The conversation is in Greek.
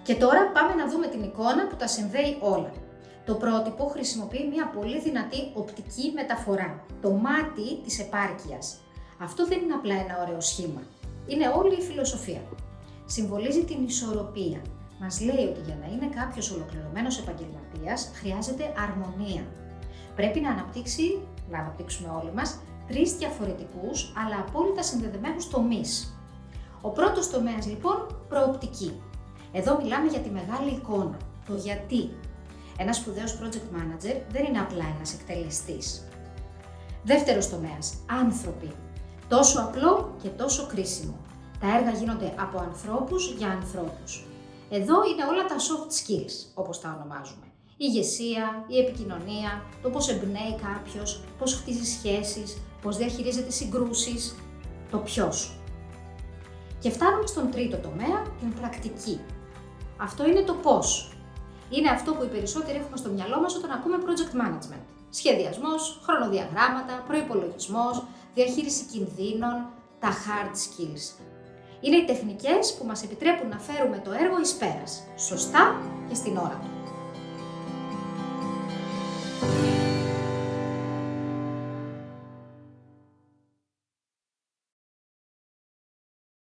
Και τώρα πάμε να δούμε την εικόνα που τα συνδέει όλα. Το πρότυπο χρησιμοποιεί μια πολύ δυνατή οπτική μεταφορά, το μάτι της επάρκειας. Αυτό δεν είναι απλά ένα ωραίο σχήμα, είναι όλη η φιλοσοφία. Συμβολίζει την ισορροπία. Μας λέει ότι για να είναι κάποιος ολοκληρωμένος επαγγελματίας χρειάζεται αρμονία. Πρέπει να αναπτύξουμε όλοι μας 3 διαφορετικούς αλλά απόλυτα συνδεδεμένους τομείς. Ο πρώτος τομέας λοιπόν, προοπτική. Εδώ μιλάμε για τη μεγάλη εικόνα, το γιατί. Ένας σπουδαίος project manager δεν είναι απλά ένας εκτελεστής. Δεύτερος τομέας, άνθρωποι. Τόσο απλό και τόσο κρίσιμο. Τα έργα γίνονται από ανθρώπους για ανθρώπους. Εδώ είναι όλα τα soft skills, όπως τα ονομάζουμε. Η ηγεσία, η επικοινωνία, το πώς εμπνέει κάποιος, πώς χτίζει σχέσεις, πώς διαχειρίζεται συγκρούσεις, το ποιος. Και φτάνουμε στον τρίτο τομέα, την πρακτική. Αυτό είναι το πώς. Είναι αυτό που οι περισσότεροι έχουμε στο μυαλό μας όταν ακούμε project management. Σχεδιασμός, χρονοδιαγράμματα, προϋπολογισμός, διαχείριση κινδύνων, τα hard skills. Είναι οι τεχνικές που μας επιτρέπουν να φέρουμε το έργο εις πέρας, σωστά και στην ώρα του.